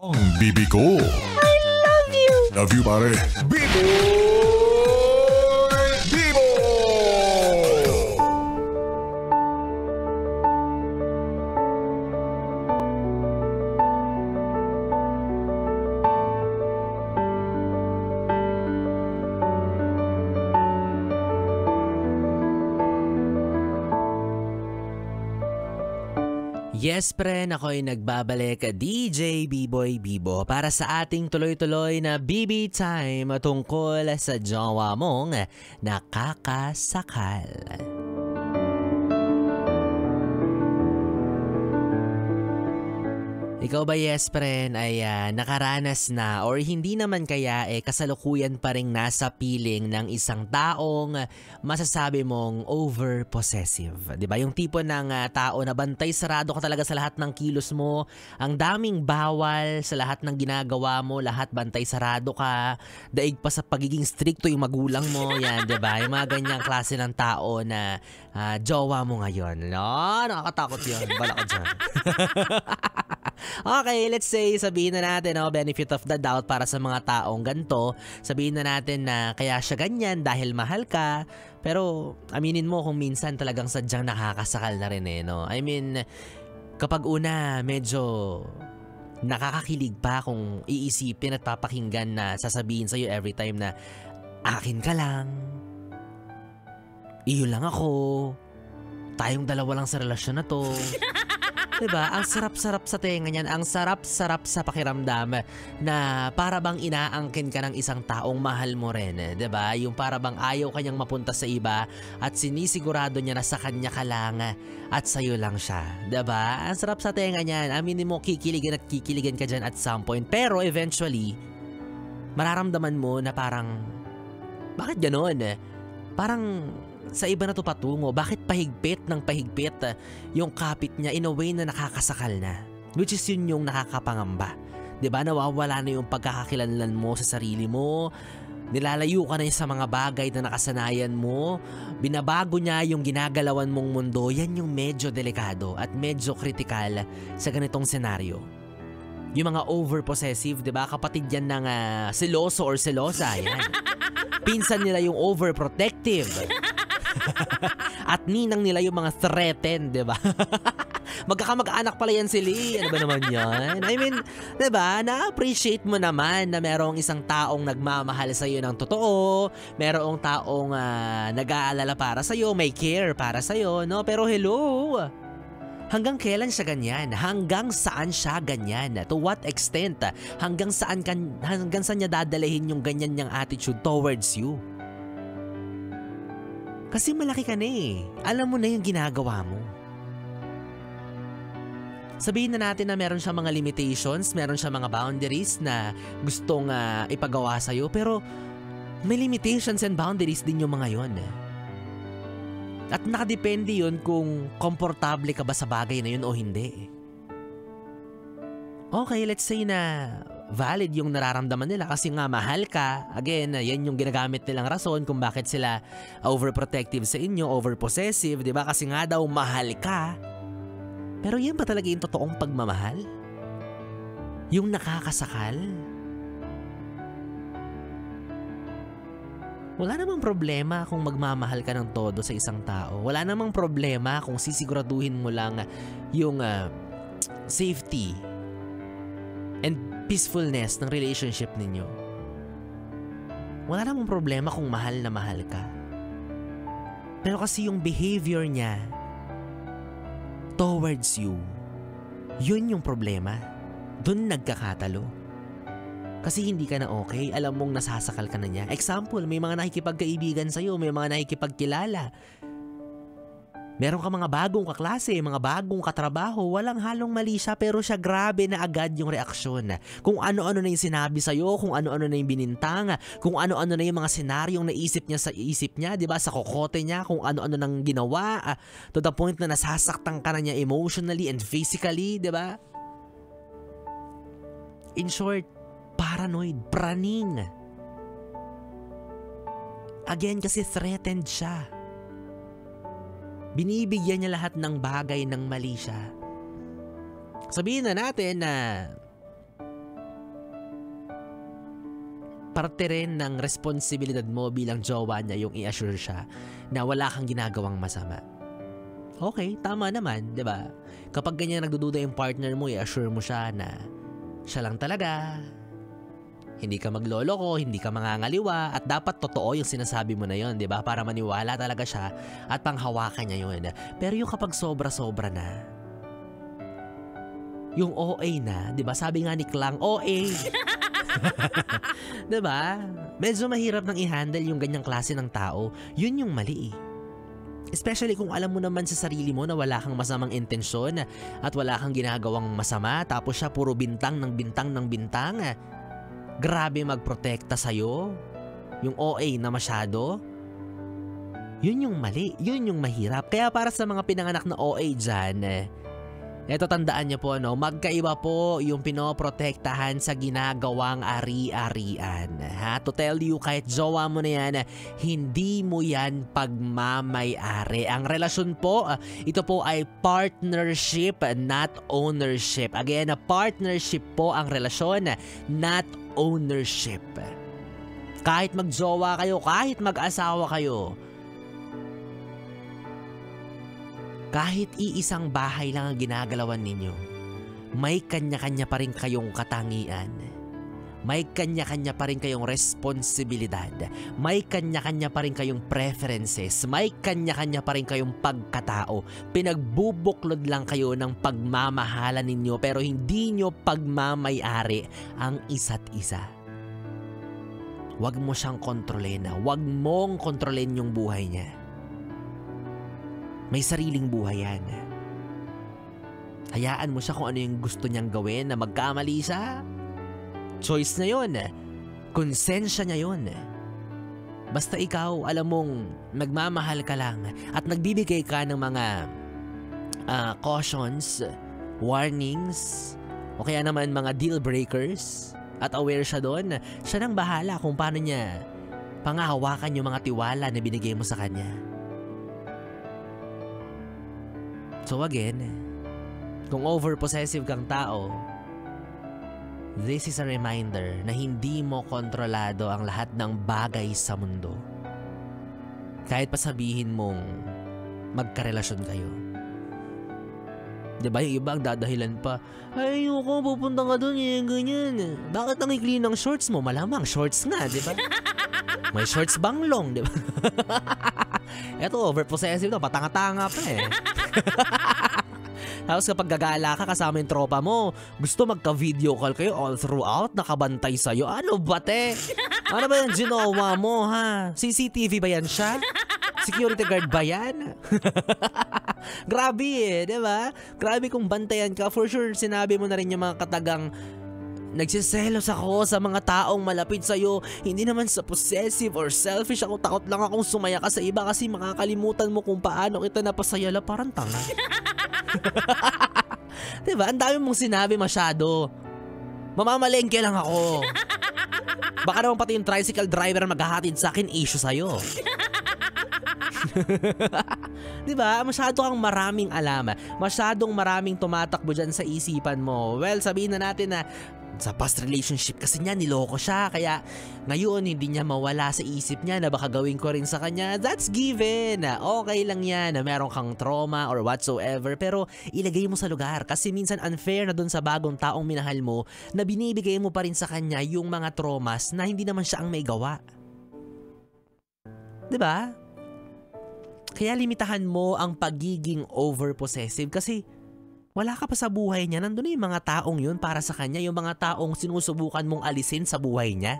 Ang bibi ko. I love you. Love you, pare. Bibo! Bibo! Yes, friend, ako'y nagbabalik, DJ B-Boy Bibo, para sa ating tuloy-tuloy na BB Time tungkol sa jowa mong nakakasakal. Ikaw ba, yes, friend, ay nakaranas na or hindi naman kaya kasalukuyan pa rin nasa piling ng isang taong masasabi mong over-possessive? Diba? Yung tipo ng tao na bantay sarado ka talaga sa lahat ng kilos mo, ang daming bawal sa lahat ng ginagawa mo, lahat bantay sarado ka, daig pa sa pagiging stricto yung magulang mo, yan, diba? Yung mga ganyang klase ng tao na jowa mo ngayon. No? Nakakatakot yun. Bala ka dyan. Okay, let's say sabihin na natin benefit of the doubt para sa mga taong ganito. Sabihin na natin na kaya siya ganyan dahil mahal ka. Pero aminin mo kung minsan talagang sadyang nakakasakal na rin no? I mean, kapag una medyo nakakakilig pa kung iisipin at papakinggan na sasabihin sa'yo every time na akin ka lang, iyo lang ako, tayong dalawa lang sa relasyon na to. Diba? Ang sarap-sarap sa tenga niyan, ang sarap-sarap sa pakiramdam na para bang inaangkin ka ng isang taong mahal mo rin. Diba? Yung para bang ayaw kanyang mapunta sa iba at sinisigurado niya na sa kanya ka lang at sa'yo lang siya. Diba? Ang sarap sa tenga niyan. Aminin mo, kikiligan at kikiligan ka dyan at some point. Pero eventually, mararamdaman mo na parang, bakit ganon? Parang sa iba na to patungo. Bakit pahigpit ng pahigpit yung kapit niya in a way na nakakasakal na? Which is yun yung nakakapangamba. Diba? Nawawala na yung pagkakakilanlan mo sa sarili mo. Nilalayo ka na sa mga bagay na nakasanayan mo. Binabago niya yung ginagalawan mong mundo. Yan yung medyo delikado at medyo critical sa ganitong senaryo. Yung mga over-possessive, diba? Kapatid yan ng seloso or selosa. Yan. Pinsan nila yung overprotective. At ninang nila yung mga threatened, diba? Magkakamag-anak pala yan sila. Ano ba naman yan? I mean, diba? Na-appreciate mo naman na merong isang taong nagmamahal sa'yo ng totoo. Merong taong nag-aalala para sa'yo. May care para sa'yo, no? Pero hello! Hanggang kailan siya ganyan? Hanggang saan siya ganyan? To what extent? Hanggang saan niya dadalahin yung ganyan niyang attitude towards you? Kasi malaki ka na Alam mo na yung ginagawa mo. Sabihin na natin na meron siya mga limitations, meron siya mga boundaries na gustong ipagawa sa'yo, pero may limitations and boundaries din yung mga yon. At nakadepende yun kung komportable ka ba sa bagay na yun o hindi. Okay, let's say na valid yung nararamdaman nila kasi nga mahal ka. Again, yan yung ginagamit nilang rason kung bakit sila overprotective sa inyo, overpossessive, di ba? Kasi nga daw mahal ka. Pero yan ba talaga yung totoong pagmamahal? Yung nakakasakal? Wala namang problema kung magmamahal ka ng todo sa isang tao. Wala namang problema kung sisiguraduhin mo lang yung safety and peacefulness ng relationship ninyo. Wala namang problema kung mahal na mahal ka. Pero kasi yung behavior niya towards you, yun yung problema. Doon nagkakatalo. Kasi hindi ka na okay, alam mong nasasakal ka na niya. Example, may mga nakikipagkaibigan sa'yo, may mga nakikipagkilala. Meron ka mga bagong kaklase, mga bagong katrabaho, walang halong mali siya pero siya grabe na agad yung reaksyon. Kung ano-ano na yung sinabi sa'yo, kung ano-ano na yung binintang, kung ano-ano na yung mga senaryong naisip niya sa isip niya, di ba? Sa kokote niya, kung ano-ano nang ginawa, to the point na nasasaktan ka na niya emotionally and physically, di ba? In short, paranoid, praning. Again, kasi threatened siya. Binibigyan niya lahat ng bagay ng mali siya. Sabihin na natin na parte rin ng responsibilidad mo bilang jowa niya yung i-assure siya na wala kang ginagawang masama. Okay, tama naman, di ba? Kapag ganyan nagdududa yung partner mo, i-assure mo siya na siya lang talaga. Hindi ka magloloko, hindi ka mangangaliwa, at dapat totoo yung sinasabi mo na yon, di ba? Para maniwala talaga siya at panghawakan niya yun. Pero yung kapag sobra-sobra na, yung OA na, di ba? Sabi nga ni Klang, OA. Di ba? Medyo mahirap nang i-handle yung ganyang klase ng tao. Yun yung mali eh. Especially kung alam mo naman sa sarili mo na wala kang masamang intensyon at wala kang ginagawang masama, tapos siya puro bintang ng bintang ng bintang. Grabe magprotekta sa'yo. Yung OA na masyado. Yun yung mali. Yun yung mahirap. Kaya para sa mga pinanganak na OA dyan, eto tandaan niyo po, no, magkaiba po yung pinoprotektahan sa ginagawang ari-arian. Ha? To tell you, kahit jowa mo na yan, hindi mo yan pagmamay-ari. Ang relasyon po, ito po ay partnership, not ownership. Again, partnership po ang relasyon, not ownership. Kahit magjowa kayo, kahit mag-asawa kayo, kahit iisang bahay lang ang ginagalawan ninyo, may kanya-kanya pa rin kayong katangian. May kanya-kanya pa rin kayong responsibilidad. May kanya-kanya pa rin kayong preferences. May kanya-kanya pa rin kayong pagkatao. Pinagbubuklod lang kayo ng pagmamahalan ninyo pero hindi nyo pagmamayari ang isa't isa. Huwag mo siyang kontrolin. Huwag mong kontrolin yung buhay niya. May sariling buhay yan. Hayaan mo siya kung ano yung gusto niyang gawin, na magkamali siya. Choice na yun. Konsensya niya yun. Basta ikaw, alam mong nagmamahal ka lang at nagbibigay ka ng mga cautions, warnings, o kaya naman mga deal breakers, at aware siya doon, siya nang bahala kung paano niya pangahawakan yung mga tiwala na binigay mo sa kanya. So again, kung over-possessive kang tao, this is a reminder na hindi mo kontrolado ang lahat ng bagay sa mundo. Kahit pa sabihin mong magkarelasyon kayo. Diba yung iba ang dadahilan pa, ay ayoko, pupunta ka dun, ganyan. Bakit ang ikli ng shorts mo? Malamang shorts nga, diba? May shorts bang long, diba? Eto, over-possessive na, patanga-tanga pa eh. Tapos kapag gagala ka kasama yung tropa mo, gusto magka-video call kayo all throughout, nakabantay sa'yo. Ano ba, te? Ano ba yung ginawa mo, ha? CCTV ba yan siya? Security guard ba yan? Grabe eh, di ba? Grabe kung bantayan ka. For sure, sinabi mo na rin yung mga katagang, nagsiselos ako sa mga taong malapit sa'yo. Hindi naman sa possessive or selfish ako. Takot lang akong sumaya ka sa iba kasi makakalimutan mo kung paano kita napasaya. Parang tanga. Diba? Ang dami mong sinabi masyado. Mamamalengke lang ako. Baka naman pati yung tricycle driver maghahatid sa akin, issue sa'yo. Diba? Masyado kang maraming alam. Masyadong maraming tumatakbo dyan sa isipan mo. Well, sabihin na natin na sa past relationship kasi niya, niloko siya. Kaya ngayon, hindi niya mawala sa isip niya na baka gawin ko rin sa kanya. That's given. Okay lang yan na meron kang trauma or whatsoever. Pero ilagay mo sa lugar. Kasi minsan unfair na dun sa bagong taong minahal mo na binibigay mo pa rin sa kanya yung mga traumas na hindi naman siya ang may gawa. Diba? Kaya limitahan mo ang pagiging over-possessive kasi wala ka pa sa buhay niya. Nandun na yung mga taong yun para sa kanya. Yung mga taong sinusubukan mong alisin sa buhay niya.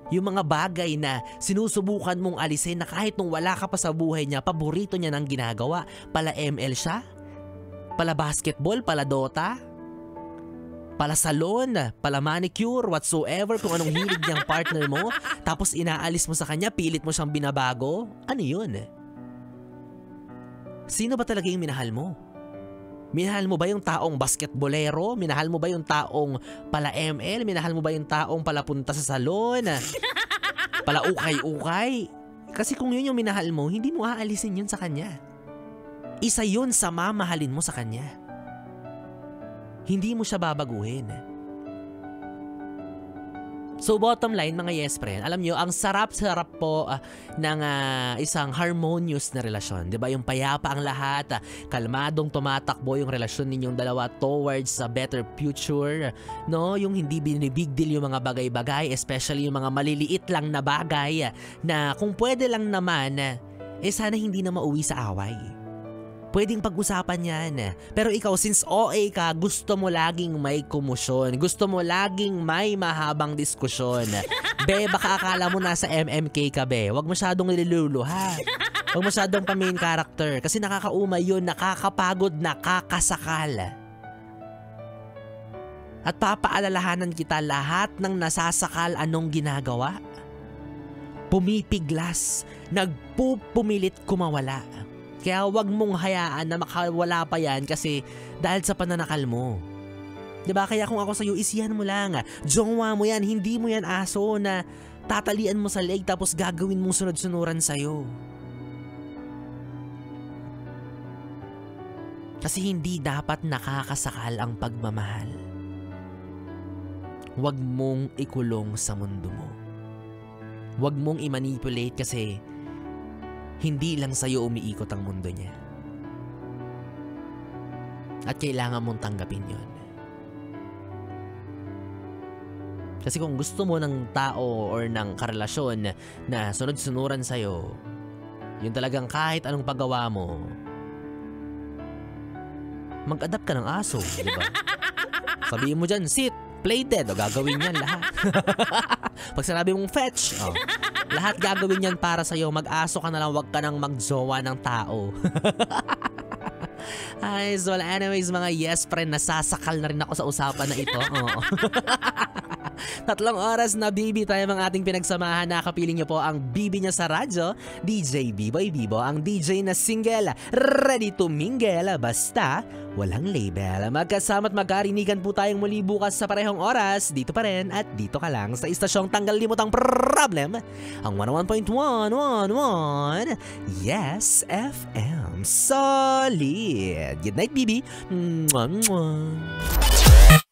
Yung mga bagay na sinusubukan mong alisin na kahit nung wala ka pa sa buhay niya, paborito niya nang ginagawa. Pala ML siya? Pala basketball? Pala Dota? Pala salon? Pala manicure? Whatsoever, kung anong hilig niyang partner mo. Tapos inaalis mo sa kanya, pilit mo siyang binabago. Ano yun? Sino ba talaga yung minahal mo? Minahal mo ba yung taong basketbolero? Minahal mo ba yung taong pala ML? Minahal mo ba yung taong pala punta sa salon? Pala ukay-ukay? Kasi kung yun yung minahal mo, hindi mo aalisin yun sa kanya. Isa yun sa mamahalin mo sa kanya. Hindi mo siya babaguhin. So bottom line mga yes friend, alam nyo, ang sarap-sarap po ng isang harmonious na relasyon. Diba? Yung payapa ang lahat, kalmadong tumatakbo yung relasyon ninyong dalawa towards a better future. No? Yung hindi binibig deal yung mga bagay-bagay, especially yung mga maliliit lang na bagay na kung pwede lang naman, sana hindi na mauwi sa away. Pwedeng pag-usapan yan. Pero ikaw, since OA ka, gusto mo laging may kumusyon. Gusto mo laging may mahabang diskusyon. Be, baka akala mo nasa MMK ka, be. Huwag masyadong niluluha. Huwag masyadong pa-main character. Kasi nakakaumay yun, nakakapagod, nakakasakal. At papaalalahanan kita lahat ng nasasakal anong ginagawa. Pumipiglas, nagpupumilit kumawala. Kaya wag mong hayaan na makawala pa yan kasi dahil sa pananakal mo. Diba? Kaya kung ako sa'yo, isiyan mo lang. Jowa mo yan, hindi mo yan aso na tatalian mo sa leg tapos gagawin mong sunod-sunuran sa'yo. Kasi hindi dapat nakakasakal ang pagmamahal. Wag mong ikulong sa mundo mo. Wag mong i-manipulate kasi hindi lang sa'yo umiikot ang mundo niya. At kailangan mong tanggapin yon. Kasi kung gusto mo ng tao or ng karelasyon na sunod-sunuran sa'yo, yun talagang kahit anong paggawa mo, mag-adapt ka ng aso, di ba? Sabihin mo dyan, sit, play dead, o gagawin yan lahat. Pag sinabi mong fetch, lahat gagawin yan para sa'yo. Mag-aso ka na lang, wag ka nang magjowa ng tao. Ay, so anyways mga yes friend, nasasakal na rin ako sa usapan na ito. 3 oras na BB tayo mga ating pinagsamahan. Nakapiling niyo po ang BB niya sa radyo, DJ B-Boy Bibo, ang DJ na single, ready to mingle, basta walang label. Magkasama't magkarinigan po tayong muli bukas sa parehong oras, dito pa rin at dito ka lang sa istasyong tanggal limutang problem, ang 101.111 Yes FM. Solid. Good night, BB. Mwah, mwah.